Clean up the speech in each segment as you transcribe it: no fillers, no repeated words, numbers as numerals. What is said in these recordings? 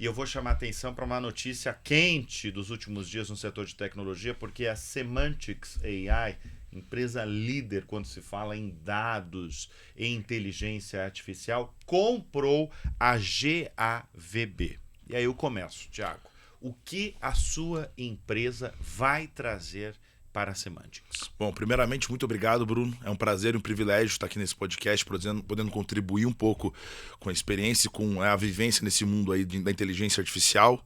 E eu vou chamar a atenção para uma notícia quente dos últimos dias no setor de tecnologia, porque a Semantics AI, empresa líder quando se fala em dados e inteligência artificial, comprou a GAVB. E aí eu começo, Thiago. O que a sua empresa vai trazer para a Semantics? Bom, primeiramente, muito obrigado, Bruno. É um prazer e um privilégio estar aqui nesse podcast, podendo contribuir um pouco com a experiência, com a vivência nesse mundo aí da inteligência artificial.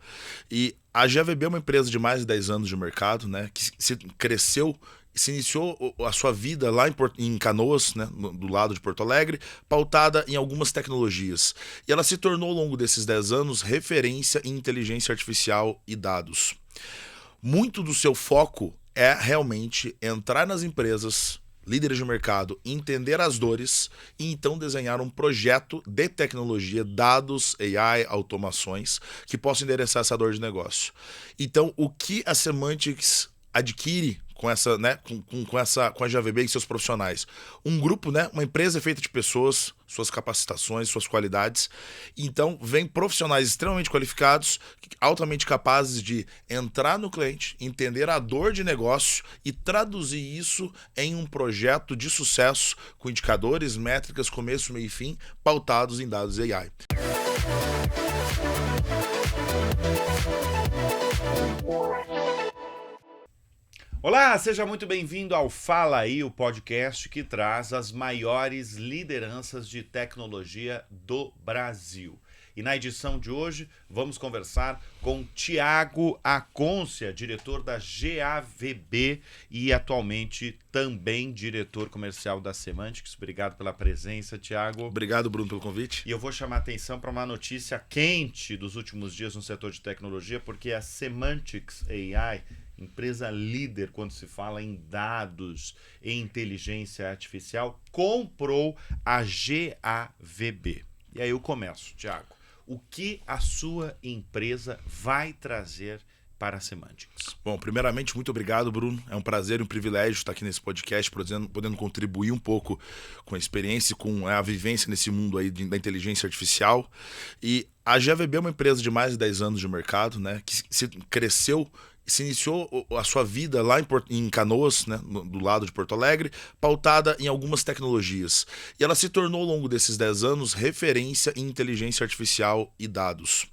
E a GAVB é uma empresa de mais de 10 anos de mercado, né, que cresceu, se iniciou a sua vida lá em Canoas, né, do lado de Porto Alegre, pautada em algumas tecnologias. E ela se tornou, ao longo desses 10 anos, referência em inteligência artificial e dados. Muito do seu foco é realmente entrar nas empresas, líderes de mercado, entender as dores e então desenhar um projeto de tecnologia, dados, AI, automações, que possam endereçar essa dor de negócio. Então, o que a Semantics adquire com essa, né, com a GAVB e seus profissionais? Um grupo, né, uma empresa feita de pessoas, suas capacitações, suas qualidades. Então, vem profissionais extremamente qualificados, altamente capazes de entrar no cliente, entender a dor de negócio e traduzir isso em um projeto de sucesso com indicadores, métricas, começo, meio e fim, pautados em dados AI. Olá, seja muito bem-vindo ao Fala Aí, o podcast que traz as maiores lideranças de tecnologia do Brasil. E na edição de hoje vamos conversar com Thiago Acôncia, diretor da GAVB e atualmente também diretor comercial da Semantics. Obrigado pela presença, Thiago. Obrigado, Bruno, pelo convite. E eu vou chamar a atenção para uma notícia quente dos últimos dias no setor de tecnologia, porque a Semantics AI, empresa líder quando se fala em dados e inteligência artificial, comprou a GAVB. E aí eu começo, Thiago. O que a sua empresa vai trazer para a Semantics? Bom, primeiramente, muito obrigado, Bruno. É um prazer e um privilégio estar aqui nesse podcast, podendo contribuir um pouco com a experiência, com a vivência nesse mundo aí da inteligência artificial. E a GAVB é uma empresa de mais de 10 anos de mercado, né, que cresceu, se iniciou a sua vida lá em Canoas, né, do lado de Porto Alegre, pautada em algumas tecnologias. E ela se tornou, ao longo desses 10 anos, referência em inteligência artificial e dados.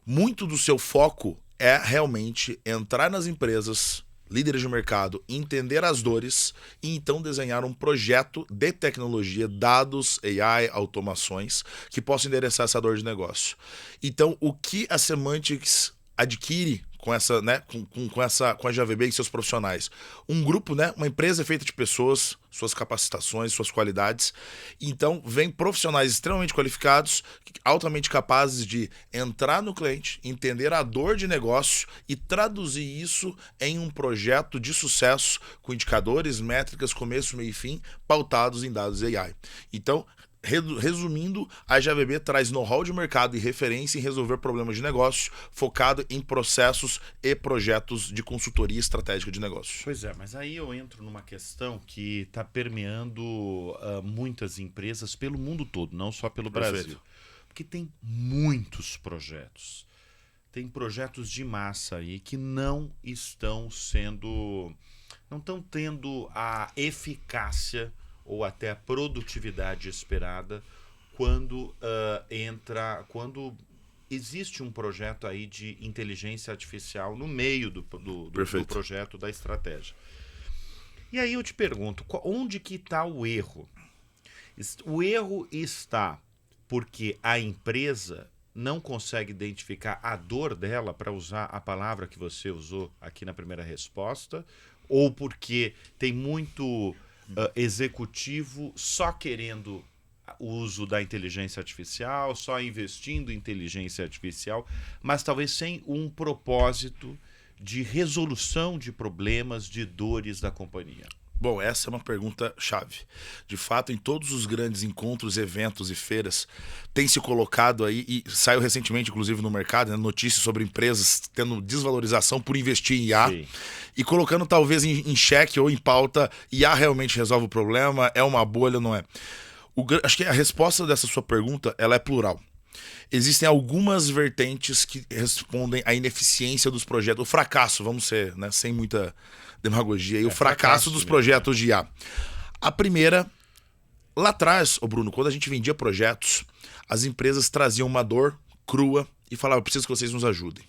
Muito do seu foco é realmente entrar nas empresas, líderes de mercado, entender as dores e então desenhar um projeto de tecnologia, dados, AI, automações, que possam endereçar essa dor de negócio. Então, o que a Semantics adquire com essa, né, com a GAVB e seus profissionais? Um grupo, né, uma empresa feita de pessoas, suas capacitações, suas qualidades. Então, vem profissionais extremamente qualificados, altamente capazes de entrar no cliente, entender a dor de negócio e traduzir isso em um projeto de sucesso com indicadores, métricas, começo, meio e fim, pautados em dados AI. Então, resumindo, a GAVB traz know-how de mercado e referência em resolver problemas de negócio, focado em processos e projetos de consultoria estratégica de negócio. Pois é, mas aí eu entro numa questão que está permeando muitas empresas pelo mundo todo, não só pelo Brasil. Porque tem muitos projetos. Tem projetos de massa aí que não estão tendo a eficácia ou até a produtividade esperada quando existe um projeto aí de inteligência artificial no meio do projeto, da estratégia. E aí eu te pergunto, onde que está o erro? O erro está porque a empresa não consegue identificar a dor dela, para usar a palavra que você usou aqui na primeira resposta, ou porque tem muito executivo só querendo o uso da inteligência artificial, só investindo em inteligência artificial, mas talvez sem um propósito de resolução de problemas, de dores da companhia. Bom, essa é uma pergunta chave. De fato, em todos os grandes encontros, eventos e feiras, tem se colocado aí, e saiu recentemente, inclusive, no mercado, né, notícias sobre empresas tendo desvalorização por investir em IA. Sim. E colocando talvez em xeque ou em pauta, IA realmente resolve o problema, é uma bolha ou não é? Acho que a resposta dessa sua pergunta ela é plural. existem algumas vertentes que respondem à ineficiência dos projetos, o fracasso, vamos ser, né, sem muita demagogia, e o fracasso dos projetos de IA. A primeira, lá atrás, Bruno, quando a gente vendia projetos, as empresas traziam uma dor crua e falavam, preciso que vocês nos ajudem.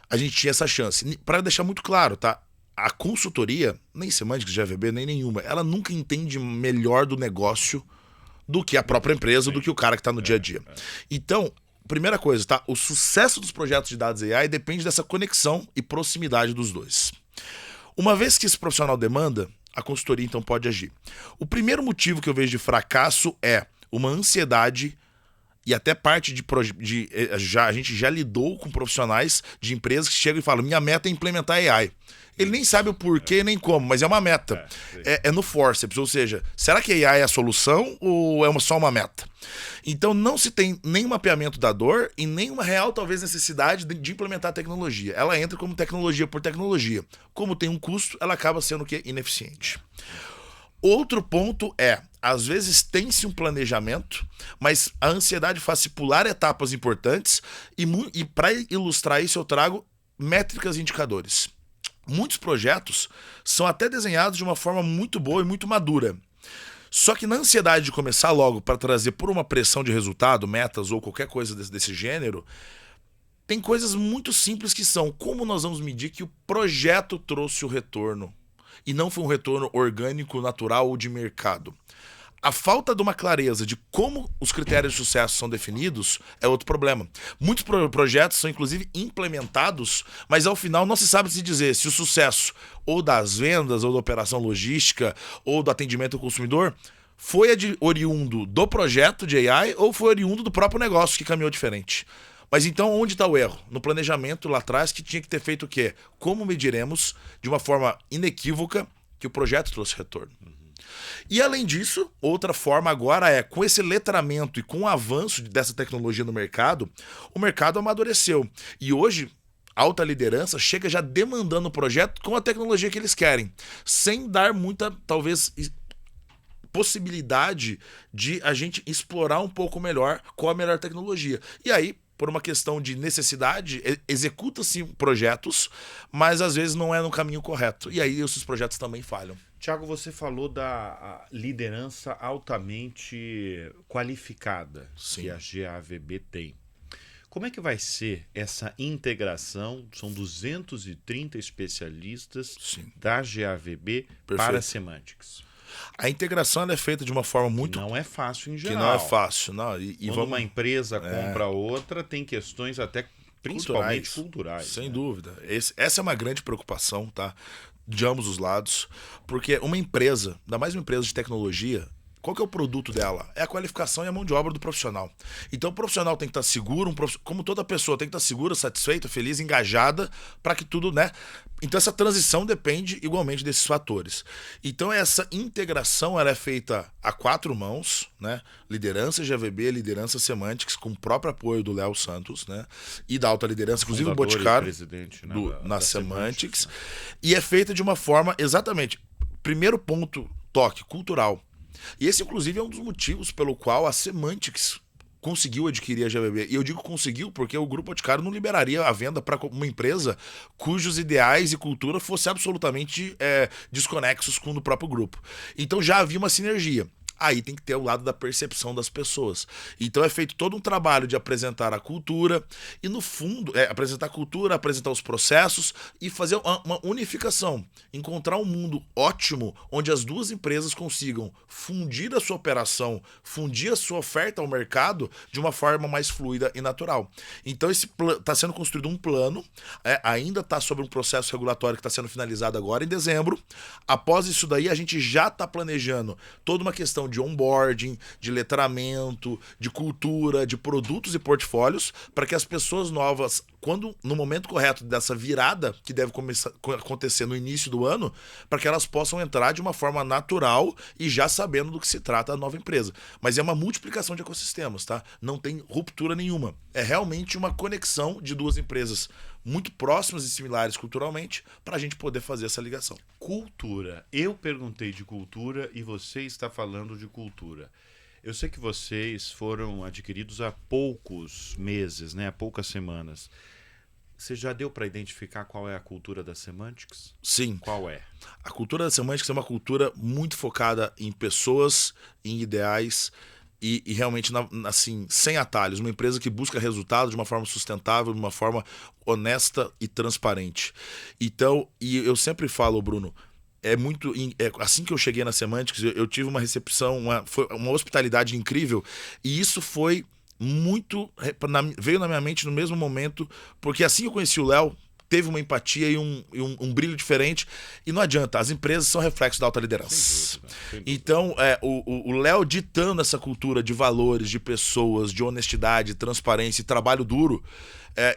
A gente tinha essa chance. Para deixar muito claro, tá? A consultoria, nem Semânticas, GAVB, nem nenhuma, ela nunca entende melhor do negócio do que a própria empresa, do que o cara que está no dia a dia. Então, primeira coisa, tá? O sucesso dos projetos de dados AI depende dessa conexão e proximidade dos dois. Uma vez que esse profissional demanda, a consultoria então pode agir. O primeiro motivo que eu vejo de fracasso é uma ansiedade e até parte a gente já lidou com profissionais de empresas que chegam e falam, minha meta é implementar AI. Ele nem sabe o porquê nem como, mas é uma meta. É no forceps, ou seja, será que AI é a solução ou é só uma meta? Então não se tem nem mapeamento da dor e nem uma real, talvez, necessidade de implementar a tecnologia. Ela entra como tecnologia por tecnologia. Como tem um custo, ela acaba sendo o quê? Ineficiente. Outro ponto é, às vezes tem-se um planejamento, mas a ansiedade faz-se pular etapas importantes e para ilustrar isso eu trago métricas e indicadores. Muitos projetos são até desenhados de uma forma muito boa e muito madura. Só que na ansiedade de começar logo para trazer por uma pressão de resultado, metas ou qualquer coisa desse gênero, tem coisas muito simples que são como nós vamos medir que o projeto trouxe o retorno e não foi um retorno orgânico, natural ou de mercado. A falta de uma clareza de como os critérios de sucesso são definidos é outro problema. Muitos projetos são inclusive implementados, mas ao final não se sabe se dizer se o sucesso ou das vendas, ou da operação logística, ou do atendimento ao consumidor foi oriundo do projeto de AI ou foi oriundo do próprio negócio que caminhou diferente. Mas então onde está o erro? No planejamento lá atrás que tinha que ter feito o quê? Como mediremos de uma forma inequívoca que o projeto trouxe retorno? E além disso, outra forma agora é, com esse letramento e com o avanço dessa tecnologia no mercado, o mercado amadureceu. E hoje, a alta liderança chega já demandando o projeto com a tecnologia que eles querem, sem dar muita, talvez, possibilidade de a gente explorar um pouco melhor qual a melhor tecnologia. E aí, por uma questão de necessidade, executa-se projetos, mas às vezes não é no caminho correto. E aí esses projetos também falham. Tiago, você falou da liderança altamente qualificada. Sim. Que a GAVB tem. Como é que vai ser essa integração? São 230 especialistas. Sim. Da GAVB. Perfeito. Para a Semânticas. A integração ela é feita de uma forma muito... Não é fácil em geral. Que não é fácil. Não. Quando uma empresa compra outra, tem questões até principalmente culturais. Sem dúvida. Essa é uma grande preocupação, tá? De ambos os lados. Porque uma empresa, ainda mais uma empresa de tecnologia, qual que é o produto dela? É a qualificação e a mão de obra do profissional. Então o profissional tem que estar seguro, como toda pessoa tem que estar segura, satisfeita, feliz, engajada, para que tudo, né? Então essa transição depende igualmente desses fatores. Então essa integração ela é feita a 4 mãos, né? Liderança GAVB, liderança Semânticas, com o próprio apoio do Léo Santos, né? E da alta liderança, inclusive o Boticário, presidente, né? na Semânticas. E é feita de uma forma, exatamente, primeiro ponto, toque cultural. E esse, inclusive, é um dos motivos pelo qual a Semânticas conseguiu adquirir a GAVB. E eu digo conseguiu porque o Grupo Boticário não liberaria a venda para uma empresa cujos ideais e cultura fossem absolutamente desconexos com o do próprio grupo. Então já havia uma sinergia. Aí tem que ter o lado da percepção das pessoas. Então é feito todo um trabalho de apresentar a cultura e, no fundo, apresentar a cultura, apresentar os processos e fazer uma unificação. Encontrar um mundo ótimo onde as duas empresas consigam fundir a sua operação, fundir a sua oferta ao mercado de uma forma mais fluida e natural. Então está sendo construído um plano, ainda está sobre um processo regulatório que está sendo finalizado agora em dezembro. Após isso daí, a gente já está planejando toda uma questão de onboarding, de letramento, de cultura, de produtos e portfólios, para que as pessoas novas, quando no momento correto dessa virada, que deve acontecer no início do ano, para que elas possam entrar de uma forma natural e já sabendo do que se trata a nova empresa. Mas é uma multiplicação de ecossistemas, tá? Não tem ruptura nenhuma. É realmente uma conexão de duas empresas muito próximas e similares culturalmente para a gente poder fazer essa ligação. Cultura. Eu perguntei de cultura e você está falando de cultura. Eu sei que vocês foram adquiridos há poucos meses, né? Há poucas semanas. Você já deu para identificar qual é a cultura da Semantics? Sim. Qual é? A cultura da Semantics é uma cultura muito focada em pessoas, em ideais e realmente, assim, sem atalhos. Uma empresa que busca resultado de uma forma sustentável, de uma forma honesta e transparente. Então, e eu sempre falo, Bruno, assim que eu cheguei na Semantics, eu tive uma recepção, uma hospitalidade incrível, e isso foi veio na minha mente no mesmo momento, porque assim que eu conheci o Léo, teve uma empatia e um brilho diferente, e não adianta, as empresas são reflexo da alta liderança. Sem dúvida. Então, o Léo ditando essa cultura de valores, de pessoas, de honestidade, transparência e trabalho duro,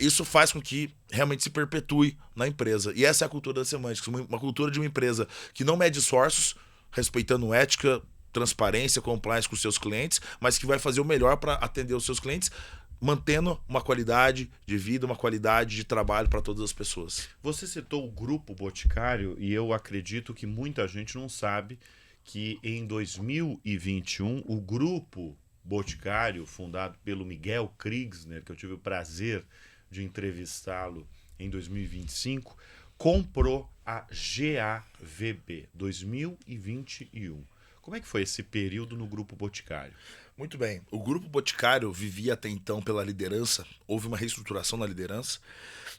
isso faz com que realmente se perpetue na empresa. E essa é a cultura da Semantics, uma cultura de uma empresa que não mede esforços, respeitando ética, transparência, compliance com os seus clientes, mas que vai fazer o melhor para atender os seus clientes, mantendo uma qualidade de vida, uma qualidade de trabalho para todas as pessoas. Você citou o Grupo Boticário e eu acredito que muita gente não sabe que em 2021 o Grupo Boticário, fundado pelo Miguel Kriegsner, que eu tive o prazer de entrevistá-lo em 2025, comprou a GAVB 2021. Como é que foi esse período no Grupo Boticário? Muito bem. O Grupo Boticário vivia até então pela liderança, houve uma reestruturação na liderança,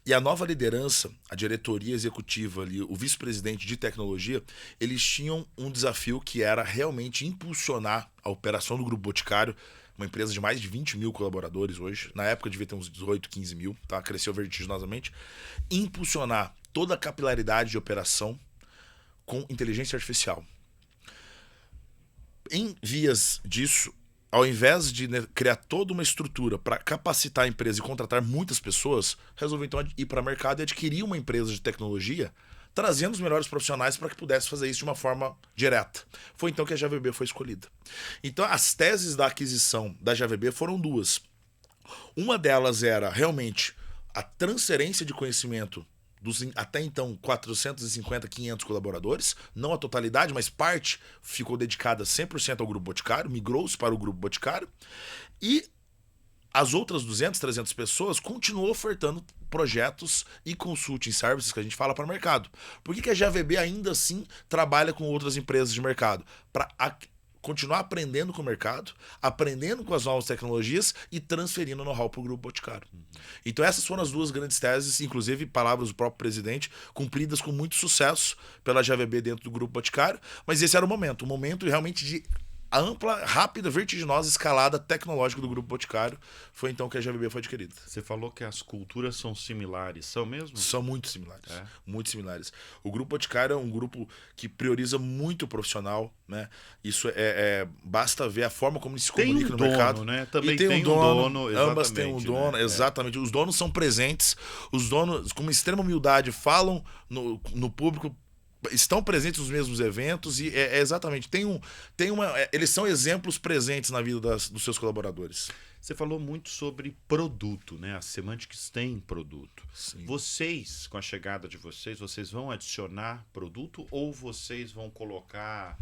e a nova liderança, a diretoria executiva ali, o vice-presidente de tecnologia, eles tinham um desafio que era realmente impulsionar a operação do Grupo Boticário, uma empresa de mais de 20 mil colaboradores hoje, na época devia ter uns 18, 15 mil, tá? Cresceu vertiginosamente, impulsionar toda a capilaridade de operação com inteligência artificial. Em vias disso, ao invés de criar toda uma estrutura para capacitar a empresa e contratar muitas pessoas, resolveu então ir para o mercado e adquirir uma empresa de tecnologia, trazendo os melhores profissionais para que pudesse fazer isso de uma forma direta. Foi então que a GAVB foi escolhida. Então as teses da aquisição da GAVB foram duas. Uma delas era realmente a transferência de conhecimento dos até então 450, 500 colaboradores, não a totalidade, mas parte ficou dedicada 100% ao Grupo Boticário, migrou-se para o Grupo Boticário, e as outras 200, 300 pessoas continuou ofertando projetos e consulting services que a gente fala para o mercado. Por que a GAVB ainda assim trabalha com outras empresas de mercado? Para continuar aprendendo com o mercado, aprendendo com as novas tecnologias e transferindo know-how para o Grupo Boticário. Então essas foram as duas grandes teses, inclusive palavras do próprio presidente, cumpridas com muito sucesso pela GAVB dentro do Grupo Boticário, mas esse era o momento realmente de ampla, rápida, vertiginosa escalada tecnológica do Grupo Boticário. Foi então que a GAVB foi adquirida. Você falou que as culturas são similares. São mesmo? São muito similares. Muito similares. O Grupo Boticário é um grupo que prioriza muito o profissional, né? Isso basta ver a forma como ele se comunica no mercado. Né? Também tem um dono. Ambas têm um dono, exatamente. Os donos são presentes, os donos, com uma extrema humildade, falam no público, estão presentes nos mesmos eventos e exatamente, eles são exemplos presentes na vida dos seus colaboradores. Você falou muito sobre produto, né? A Semantics tem produto. Sim. Vocês, com a chegada de vocês vão adicionar produto ou vocês vão colocar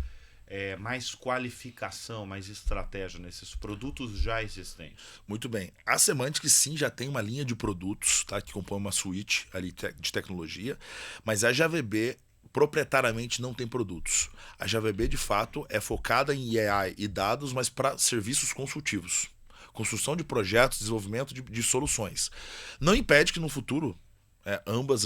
mais qualificação, mais estratégia nesses produtos já existentes? Muito bem. A Semantics sim já tem uma linha de produtos, tá? Que compõe uma suíte ali de tecnologia, mas a GAVB proprietariamente não tem produtos. A GAVB, de fato, é focada em AI e dados, mas para serviços consultivos. Construção de projetos, desenvolvimento de soluções. Não impede que no futuro ambas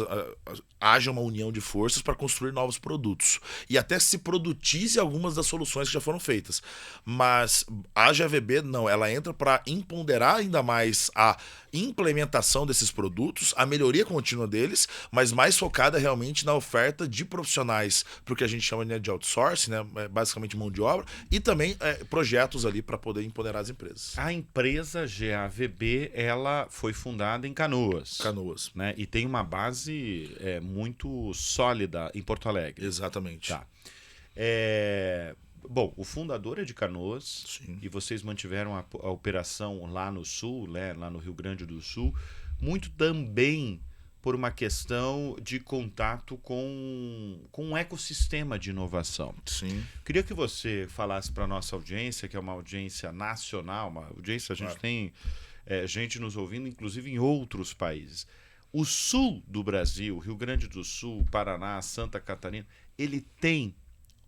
haja uma união de forças para construir novos produtos. E até se produtize algumas das soluções que já foram feitas. Mas a GAVB não, ela entra para empoderar ainda mais a implementação desses produtos, a melhoria contínua deles, mas mais focada realmente na oferta de profissionais para o que a gente chama de outsourcing, né? Basicamente mão de obra, e também projetos ali para poder empoderar as empresas. A empresa GAVB, ela foi fundada em Canoas. Canoas. Né? E tem uma base muito sólida em Porto Alegre. Exatamente. Tá. Bom, o fundador é de Canoas. Sim. E vocês mantiveram a operação lá no Sul, né, lá no Rio Grande do Sul, muito também por uma questão de contato com um ecossistema de inovação. Sim. Queria que você falasse para a nossa audiência, que é uma audiência nacional, uma audiência, a gente tem gente nos ouvindo, inclusive em outros países. O sul do Brasil, Rio Grande do Sul, Paraná, Santa Catarina, ele tem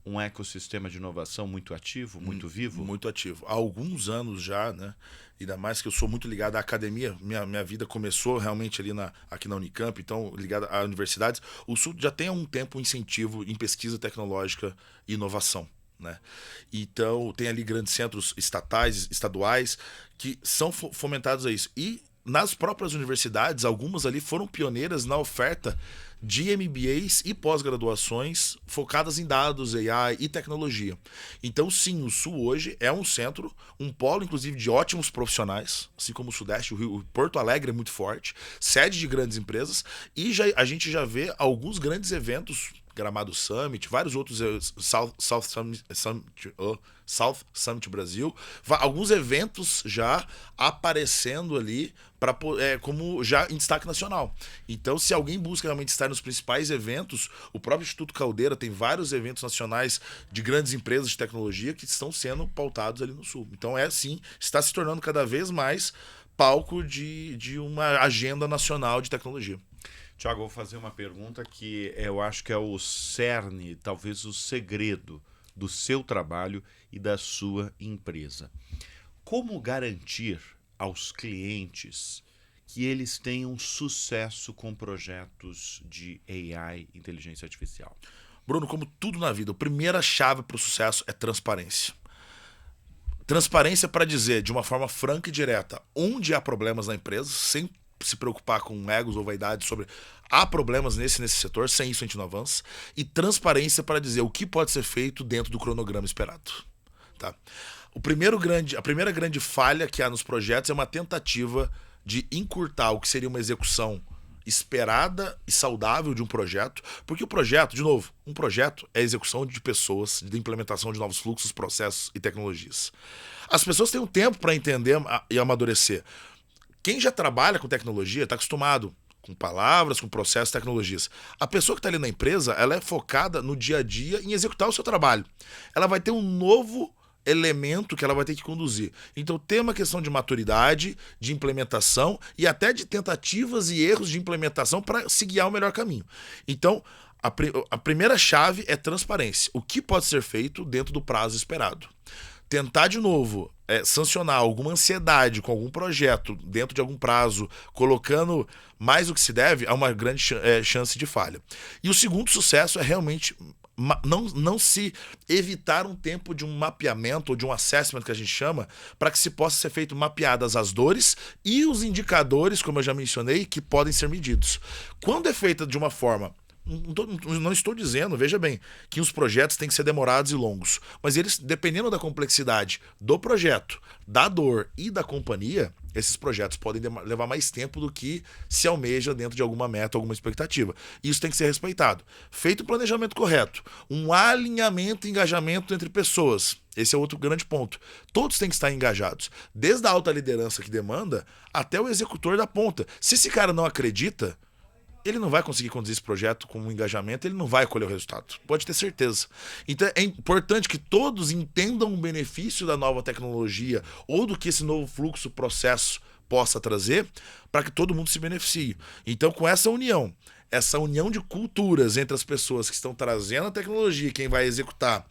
um ecossistema de inovação muito ativo, muito vivo? Muito ativo. Há alguns anos já, né? Ainda mais que eu sou muito ligado à academia. Minha vida começou realmente ali aqui na Unicamp, então ligado a universidades. O Sul já tem há um tempo um incentivo em pesquisa tecnológica e inovação, né? Então tem ali grandes centros estatais, estaduais, que são fomentados a isso. E nas próprias universidades, algumas ali foram pioneiras na oferta de MBAs e pós-graduações focadas em dados, AI e tecnologia. Então, sim, o Sul hoje é um centro, um polo, inclusive, de ótimos profissionais, assim como o Sudeste, o Porto Alegre é muito forte, sede de grandes empresas, e a gente já vê alguns grandes eventos, Gramado Summit, vários outros, South Summit Brasil, alguns eventos já aparecendo ali como já em destaque nacional. Então, se alguém busca realmente estar nos principais eventos, o próprio Instituto Caldeira tem vários eventos nacionais de grandes empresas de tecnologia que estão sendo pautados ali no Sul. Então, sim, está se tornando cada vez mais palco de uma agenda nacional de tecnologia. Tiago, vou fazer uma pergunta que eu acho que é o cerne, talvez o segredo do seu trabalho e da sua empresa. Como garantir aos clientes que eles tenham sucesso com projetos de AI, inteligência artificial? Bruno, como tudo na vida, a primeira chave para o sucesso é transparência. Transparência para dizer de uma forma franca e direta onde há problemas na empresa, sem se preocupar com egos ou vaidades sobre há problemas nesse setor, sem isso a gente não avança, e transparência para dizer o que pode ser feito dentro do cronograma esperado. Tá? A primeira grande falha que há nos projetos é uma tentativa de encurtar o que seria uma execução esperada e saudável de um projeto, porque o projeto, de novo, um projeto é a execução de pessoas, de implementação de novos fluxos, processos e tecnologias. As pessoas têm um tempo para entender e amadurecer. Quem já trabalha com tecnologia está acostumado com palavras, com processos, tecnologias. A pessoa que está ali na empresa, ela é focada no dia a dia em executar o seu trabalho. Ela vai ter um novo elemento que ela vai ter que conduzir. Então tem uma questão de maturidade, de implementação e até de tentativas e erros de implementação para se guiar o melhor caminho. Então a primeira chave é transparência. O que pode ser feito dentro do prazo esperado. Tentar de novo sancionar alguma ansiedade com algum projeto dentro de algum prazo, colocando mais do que se deve, há uma grande chance de falha. E o segundo sucesso é realmente não se evitar um tempo de um mapeamento ou de um assessment que a gente chama, para que se possa ser feito mapeadas as dores e os indicadores, como eu já mencionei, que podem ser medidos. Quando é feita de uma forma... Não estou dizendo, veja bem, que os projetos têm que ser demorados e longos, mas eles, dependendo da complexidade do projeto, da dor e da companhia, esses projetos podem levar mais tempo do que se almeja dentro de alguma meta, alguma expectativa. Isso tem que ser respeitado. Feito o planejamento correto, um alinhamento e engajamento entre pessoas. Esse é outro grande ponto. Todos têm que estar engajados, desde a alta liderança que demanda até o executor da ponta. Se esse cara não acredita, ele não vai conseguir conduzir esse projeto com um engajamento, ele não vai colher o resultado. Pode ter certeza. Então é importante que todos entendam o benefício da nova tecnologia ou do que esse novo fluxo, processo possa trazer, para que todo mundo se beneficie. Então, com essa união de culturas entre as pessoas que estão trazendo a tecnologia e quem vai executar,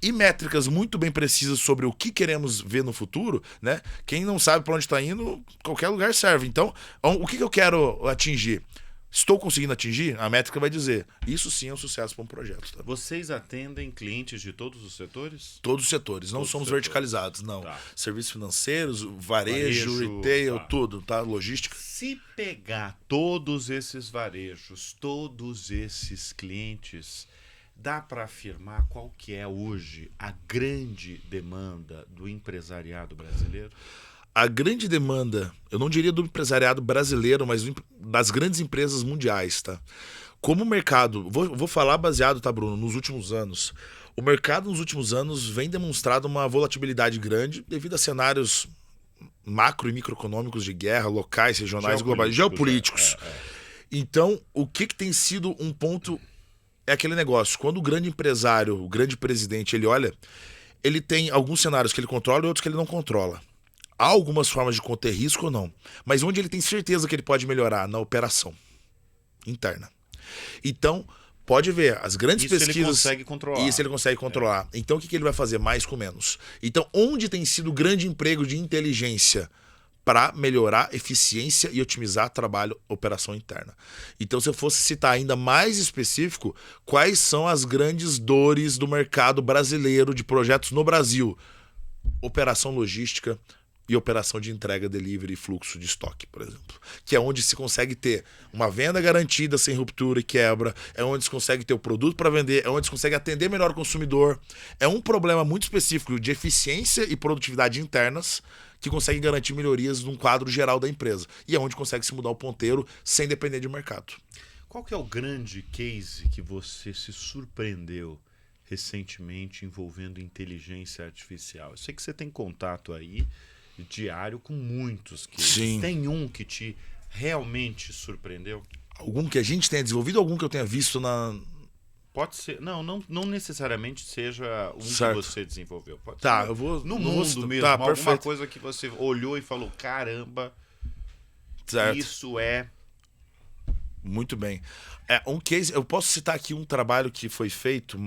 e métricas muito bem precisas sobre o que queremos ver no futuro, né? Quem não sabe para onde está indo, qualquer lugar serve. Então, o que eu quero atingir? Estou conseguindo atingir? A métrica vai dizer. Isso sim é um sucesso para um projeto. Tá? Vocês atendem clientes de todos os setores? Todos os setores. Não somos verticalizados, não. Tá. Serviços financeiros, varejo, retail, tá. Tudo, tá? Logística. Se pegar todos esses varejos, todos esses clientes, dá para afirmar qual que é hoje a grande demanda do empresariado brasileiro? A grande demanda, eu não diria do empresariado brasileiro, mas das grandes empresas mundiais, tá? Como o mercado, vou falar baseado, tá, Bruno, nos últimos anos. O mercado nos últimos anos vem demonstrando uma volatilidade grande devido a cenários macro e microeconômicos de guerra, locais, regionais, globais, geopolíticos. Então, o que tem sido um ponto é aquele negócio. Quando o grande empresário, o grande presidente, ele olha, ele tem alguns cenários que ele controla e outros que ele não controla. Há algumas formas de conter risco ou não. Mas onde ele tem certeza que ele pode melhorar? Na operação interna. Então, pode ver, as grandes pesquisas... Isso ele consegue controlar. Isso ele consegue controlar. Então, o que ele vai fazer? Mais com menos. Então, onde tem sido o grande emprego de inteligência para melhorar eficiência e otimizar trabalho, operação interna? Então, se eu fosse citar ainda mais específico, quais são as grandes dores do mercado brasileiro de projetos no Brasil? Operação logística e operação de entrega, delivery e fluxo de estoque, por exemplo. Que é onde se consegue ter uma venda garantida sem ruptura e quebra, é onde se consegue ter o produto para vender, é onde se consegue atender melhor o consumidor. É um problema muito específico de eficiência e produtividade internas que consegue garantir melhorias num quadro geral da empresa. E é onde consegue se mudar o ponteiro sem depender de mercado. Qual que é o grande case que você se surpreendeu recentemente envolvendo inteligência artificial? Eu sei que você tem contato aí diário com muitos cases. Sim. Tem um que te realmente surpreendeu? Algum que a gente tenha desenvolvido ou algum que eu tenha visto na... Pode ser. Não necessariamente seja um certo. que você desenvolveu. Pode Tá, ser eu vou... no mundo mesmo. Tá, alguma perfeito. coisa que você olhou e falou, caramba, certo. Isso é... Muito bem. Um case, eu posso citar aqui um trabalho que foi feito...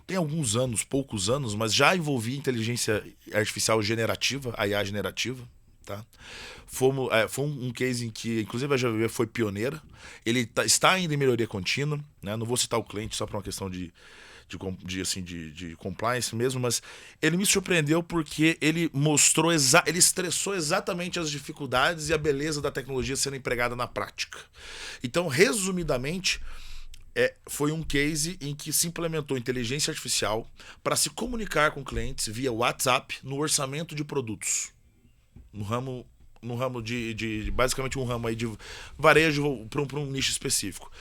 Tem alguns anos, poucos anos, mas já envolvi inteligência artificial generativa, a IA generativa. Tá? Foi um case em que, inclusive, a JVB foi pioneira. Ele está ainda em melhoria contínua. Né? Não vou citar o cliente só por uma questão de compliance mesmo, mas ele me surpreendeu porque ele mostrou, ele estressou exatamente as dificuldades e a beleza da tecnologia sendo empregada na prática. Então, resumidamente... foi um case em que se implementou inteligência artificial para se comunicar com clientes via WhatsApp no orçamento de produtos. No ramo de basicamente um ramo aí de varejo para um nicho específico.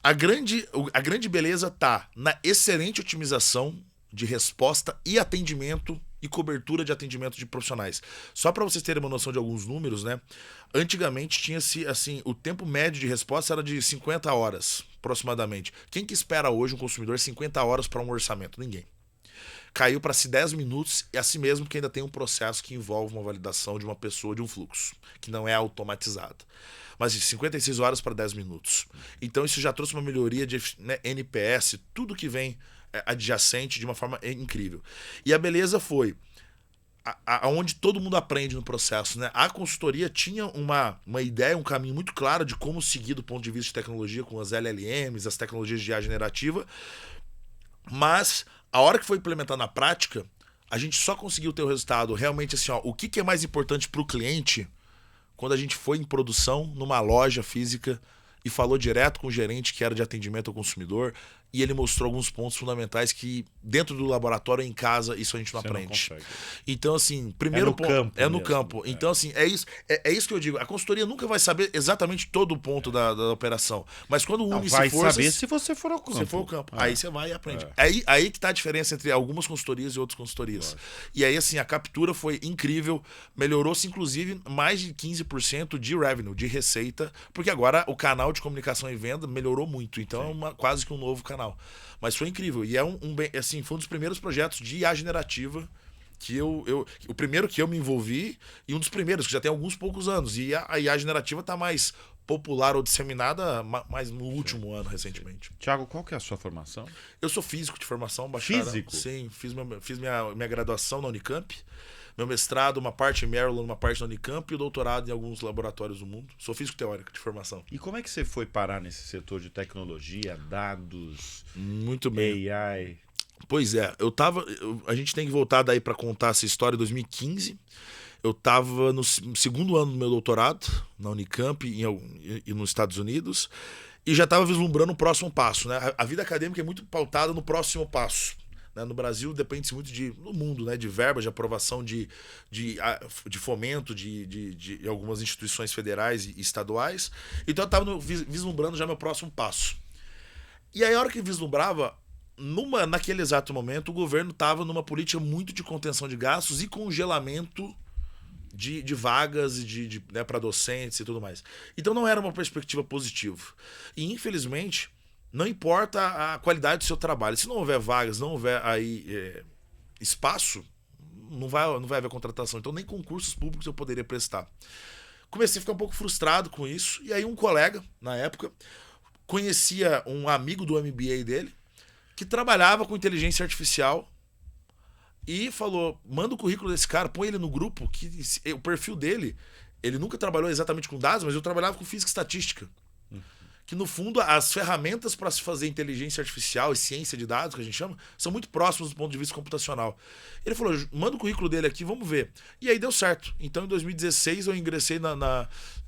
A grande beleza está na excelente otimização de resposta e atendimento e cobertura de atendimento de profissionais. Só para vocês terem uma noção de alguns números, né? Antigamente tinha-se assim, o tempo médio de resposta era de 50 horas, aproximadamente. Quem que espera hoje um consumidor 50 horas para um orçamento? Ninguém. Caiu para 10 minutos e assim mesmo que ainda tem um processo que envolve uma validação de uma pessoa de um fluxo, que não é automatizado. Mas de 56 horas para 10 minutos. Então isso já trouxe uma melhoria de NPS, tudo que vem adjacente de uma forma incrível. E a beleza foi aonde todo mundo aprende no processo, né? A consultoria tinha uma ideia, um caminho muito claro de como seguir do ponto de vista de tecnologia com as LLMs, as tecnologias de IA generativa, mas a hora que foi implementar na prática, a gente só conseguiu ter o resultado realmente assim, ó, o que é mais importante para o cliente quando a gente foi em produção numa loja física e falou direto com o gerente que era de atendimento ao consumidor, e ele mostrou alguns pontos fundamentais que dentro do laboratório, em casa, isso a gente não aprende. Então, assim, primeiro ponto é no campo. Então, assim, é isso que eu digo. A consultoria nunca vai saber exatamente todo o ponto da operação. Mas quando une-se forças... Vai saber se você for ao campo. Se for ao campo. Aí você vai e aprende. Aí que tá a diferença entre algumas consultorias e outras consultorias. E aí, assim, a captura foi incrível. Melhorou-se, inclusive, mais de 15% de revenue, de receita, porque agora o canal de comunicação e venda melhorou muito. Então, é quase que um novo canal. Mas foi incrível. E assim, foi um dos primeiros projetos de IA generativa que o primeiro que eu me envolvi e um dos primeiros, que já tem alguns poucos anos. E a IA generativa está mais popular ou disseminada mais no último ano, recentemente. Tiago, qual que é a sua formação? Eu sou físico de formação, bacharel. Físico? Sim, fiz minha graduação na Unicamp. Meu mestrado, uma parte em Maryland, uma parte na Unicamp, e o doutorado em alguns laboratórios do mundo. Sou físico teórico de formação. E como é que você foi parar nesse setor de tecnologia, dados, muito bem, AI? Pois é, a gente tem que voltar daí para contar essa história. Em 2015, eu estava no segundo ano do meu doutorado, na Unicamp e nos Estados Unidos, e já estava vislumbrando o próximo passo, né? A vida acadêmica é muito pautada no próximo passo. No Brasil depende-se muito no mundo, né, de verbas, de aprovação de fomento de algumas instituições federais e estaduais. Então eu estava vislumbrando já meu próximo passo. E aí a hora que vislumbrava, naquele exato momento, o governo estava numa política muito de contenção de gastos e congelamento de vagas e né, para docentes e tudo mais. Então não era uma perspectiva positiva. E infelizmente, não importa a qualidade do seu trabalho. Se não houver vagas, não houver aí espaço, não vai haver contratação. Então nem concursos públicos eu poderia prestar. Comecei a ficar um pouco frustrado com isso. E aí um colega, na época, conhecia um amigo do MBA dele, que trabalhava com inteligência artificial, e falou, manda o currículo desse cara, põe ele no grupo, que o perfil dele, ele nunca trabalhou exatamente com dados, mas eu trabalhava com física e estatística. Que no fundo as ferramentas para se fazer inteligência artificial e ciência de dados, que a gente chama, são muito próximas do ponto de vista computacional. Ele falou, manda o currículo dele aqui, vamos ver. E aí deu certo. Então em 2016 eu ingressei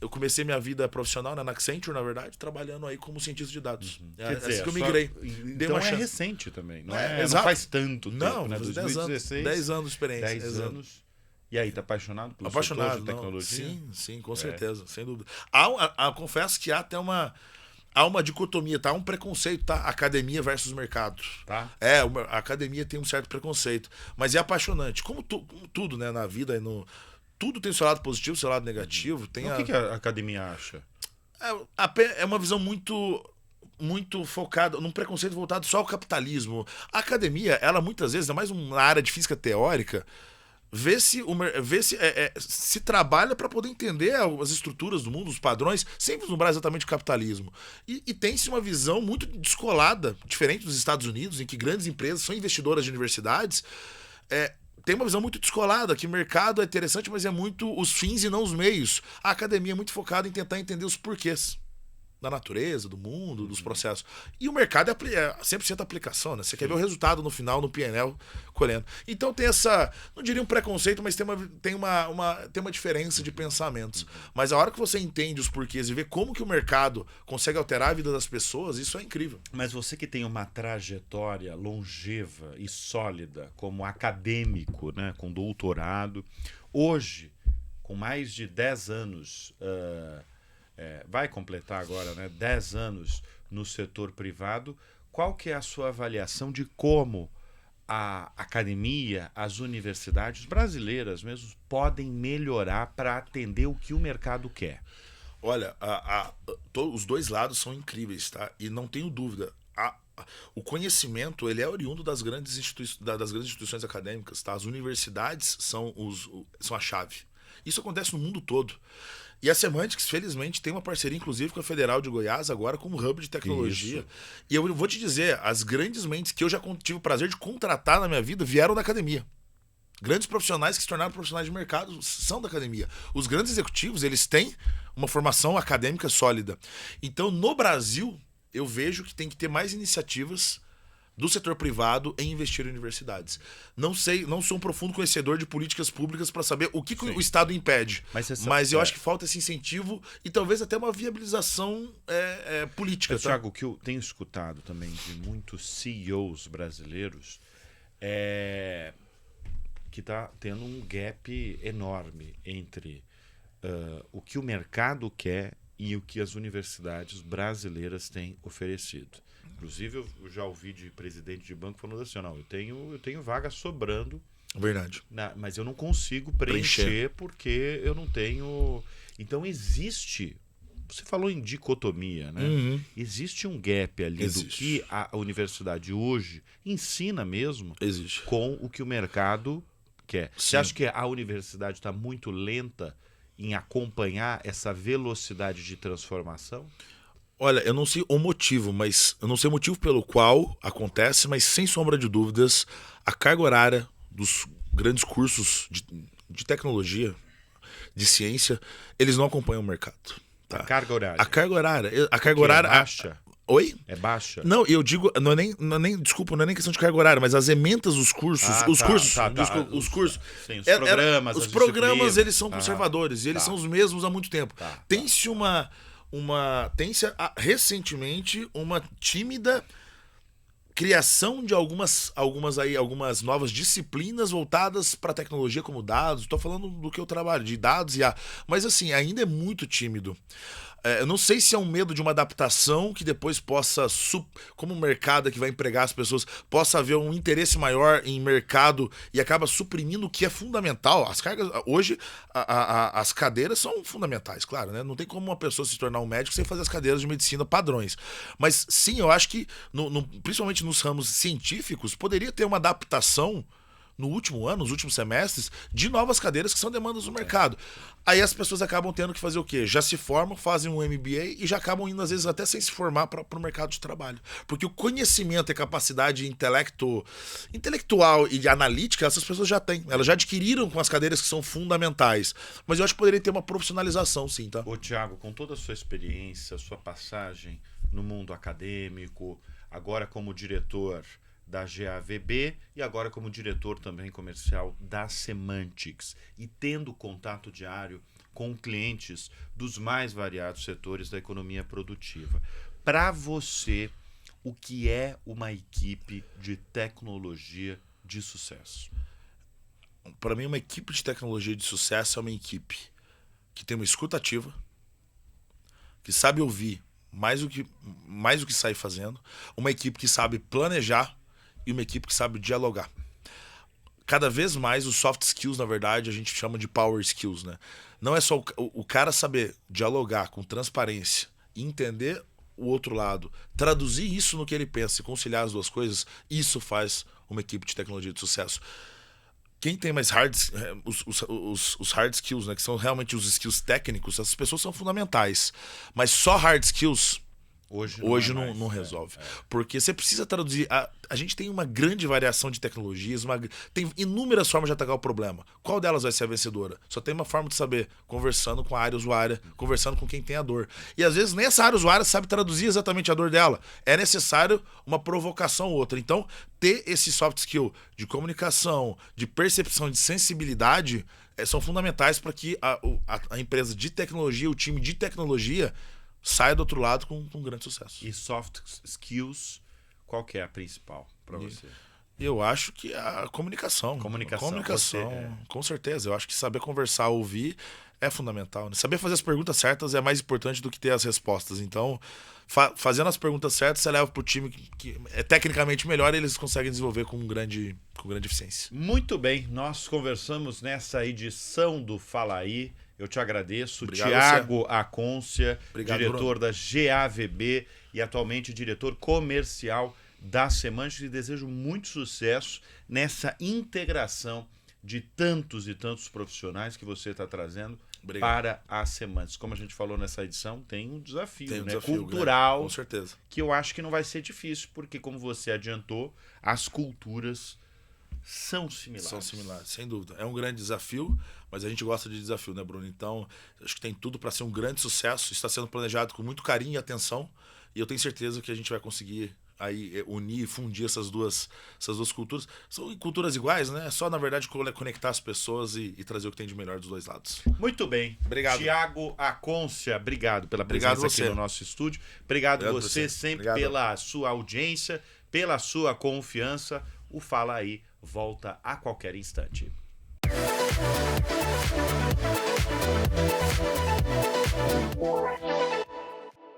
eu comecei minha vida profissional na Accenture, na verdade, trabalhando aí como cientista de dados. Quer dizer, assim que eu migrei. Então é recente também, não exato. Não faz tanto tempo, não, né? 2016, 10 anos de experiência. 10 anos. E aí, tá apaixonado pelo setor de tecnologia? Sim, com certeza, sem dúvida. Confesso que há até uma dicotomia, tá? Um preconceito, tá? Academia versus mercado. Tá. A academia tem um certo preconceito, mas é apaixonante. Como tudo, né, na vida, tudo tem o seu lado positivo, o seu lado negativo. Tem o que a academia acha? É uma visão muito focada num preconceito voltado só ao capitalismo. A academia, ela muitas vezes, é mais uma área de física teórica, vê se trabalha para poder entender as estruturas do mundo, os padrões, sem vislumbrar exatamente o capitalismo. E tem-se uma visão muito descolada, diferente dos Estados Unidos, em que grandes empresas são investidoras de universidades. Tem uma visão muito descolada, que o mercado é interessante, mas é muito os fins e não os meios. A academia é muito focada em tentar entender os porquês da natureza, do mundo, dos processos. E o mercado é 100% aplicação, né? Você quer ver o resultado no final, no PNL, colhendo. Então tem não diria um preconceito, mas tem uma diferença de pensamentos. Mas a hora que você entende os porquês e vê como que o mercado consegue alterar a vida das pessoas, isso é incrível. Mas você que tem uma trajetória longeva e sólida como acadêmico, né, com doutorado, hoje, com mais de 10 anos... vai completar agora, né, 10 anos no setor privado. Qual que é a sua avaliação de como a academia, as universidades brasileiras mesmo, podem melhorar para atender o que o mercado quer? Olha, os dois lados são incríveis, tá? E não tenho dúvida. O conhecimento, ele é oriundo das grandes instituições acadêmicas, tá? As universidades são a chave. Isso acontece no mundo todo. E a Semantics, felizmente, tem uma parceria, inclusive, com a Federal de Goiás, agora como hub de tecnologia. Isso. E eu vou te dizer, as grandes mentes que eu já tive o prazer de contratar na minha vida vieram da academia. Grandes profissionais que se tornaram profissionais de mercado são da academia. Os grandes executivos, eles têm uma formação acadêmica sólida. Então, no Brasil, eu vejo que tem que ter mais iniciativas do setor privado em investir em universidades. Não sou um profundo conhecedor de políticas públicas para saber o que o Estado impede. Mas eu acho que falta esse incentivo e talvez até uma viabilização política. Tá? Thiago, o que eu tenho escutado também de muitos CEOs brasileiros é que está tendo um gap enorme entre o que o mercado quer e o que as universidades brasileiras têm oferecido. Inclusive, eu já ouvi de presidente de banco falando assim, não, eu tenho vaga sobrando. Verdade. Mas eu não consigo preencher porque eu não tenho... Então existe... Você falou em dicotomia, né? Uhum. Existe um gap ali do que a universidade hoje ensina mesmo com o que o mercado quer. Sim. Você acha que a universidade está muito lenta em acompanhar essa velocidade de transformação? Olha, eu não sei o motivo, pelo qual acontece, mas sem sombra de dúvidas, a carga horária dos grandes cursos de tecnologia, de ciência, eles não acompanham o mercado. Tá? A carga horária. A carga horária é baixa. Oi? É baixa? Não, eu digo, não é nem questão de carga horária, mas as ementas dos cursos, os cursos. Sim, os programas, os programas, eles são conservadores, e eles são os mesmos há muito tempo. Tem-se recentemente uma tímida criação de algumas novas disciplinas voltadas para tecnologia como dados. Estou falando do que eu trabalho, de dados e mas assim, ainda é muito tímido. Eu não sei se é um medo de uma adaptação que depois possa, como o mercado que vai empregar as pessoas, possa haver um interesse maior em mercado e acaba suprimindo o que é fundamental. As cargas, hoje, as cadeiras são fundamentais, claro, né? Não tem como uma pessoa se tornar um médico sem fazer as cadeiras de medicina padrões. Mas sim, eu acho que, principalmente nos ramos científicos, poderia ter uma adaptação no último ano, nos últimos semestres, de novas cadeiras que são demandas do mercado. Aí as pessoas acabam tendo que fazer o quê? Já se formam, fazem um MBA e já acabam indo, às vezes, até sem se formar para o mercado de trabalho. Porque o conhecimento e capacidade intelectual e analítica, essas pessoas já têm. Elas já adquiriram com as cadeiras que são fundamentais. Mas eu acho que poderia ter uma profissionalização, sim, tá? Ô, Thiago, com toda a sua experiência, sua passagem no mundo acadêmico, agora como diretor da GAVB e agora como diretor também comercial da Semantics e tendo contato diário com clientes dos mais variados setores da economia produtiva. Para você, o que é uma equipe de tecnologia de sucesso? Para mim, uma equipe de tecnologia de sucesso é uma equipe que tem uma escuta ativa, que sabe ouvir mais do que sai fazendo, uma equipe que sabe planejar e uma equipe que sabe dialogar. Cada vez mais os soft skills, na verdade, a gente chama de power skills, né? Não é só o cara saber dialogar com transparência e entender o outro lado, traduzir isso no que ele pensa e conciliar as duas coisas, isso faz uma equipe de tecnologia de sucesso. Quem tem mais os hard skills, né, que são realmente os skills técnicos, essas pessoas são fundamentais. Mas só hard skills hoje não resolve. Porque você precisa traduzir. A gente tem uma grande variação de tecnologias, tem inúmeras formas de atacar o problema. Qual delas vai ser a vencedora? Só tem uma forma de saber, conversando com a área usuária, conversando com quem tem a dor. E às vezes nem essa área usuária sabe traduzir exatamente a dor dela. É necessário uma provocação ou outra. Então, ter esse soft skill de comunicação, de percepção, de sensibilidade, são fundamentais para que a empresa de tecnologia, o time de tecnologia, sai do outro lado com grande sucesso. E soft skills, qual que é a principal para você? Eu acho que a comunicação. Com certeza. Eu acho que saber conversar, ouvir é fundamental. Né? Saber fazer as perguntas certas é mais importante do que ter as respostas. Então, fazendo as perguntas certas, você leva para o time que é tecnicamente melhor e eles conseguem desenvolver com grande eficiência. Muito bem. Nós conversamos nessa edição do Fala Aí. Eu te agradeço. Obrigado, Thiago Acôncia, Bruno. diretor da GAVB e atualmente diretor comercial da Semantics, e desejo muito sucesso nessa integração de tantos e tantos profissionais que você está trazendo para a Semantics. Como a gente falou nessa edição, tem um desafio, cultural, com certeza, que eu acho que não vai ser difícil, porque, como você adiantou, as culturas são similares. São similares, sem dúvida. É um grande desafio, mas a gente gosta de desafio, né, Bruno? Então, acho que tem tudo para ser um grande sucesso. Está sendo planejado com muito carinho e atenção, e eu tenho certeza que a gente vai conseguir aí unir e fundir essas duas culturas. São culturas iguais, né? É só, na verdade, conectar as pessoas e trazer o que tem de melhor dos dois lados. Muito bem. Obrigado. Thiago Acôncia, obrigado pela presença aqui no nosso estúdio. Obrigado você sempre pela sua audiência, pela sua confiança. O Fala Aí volta a qualquer instante.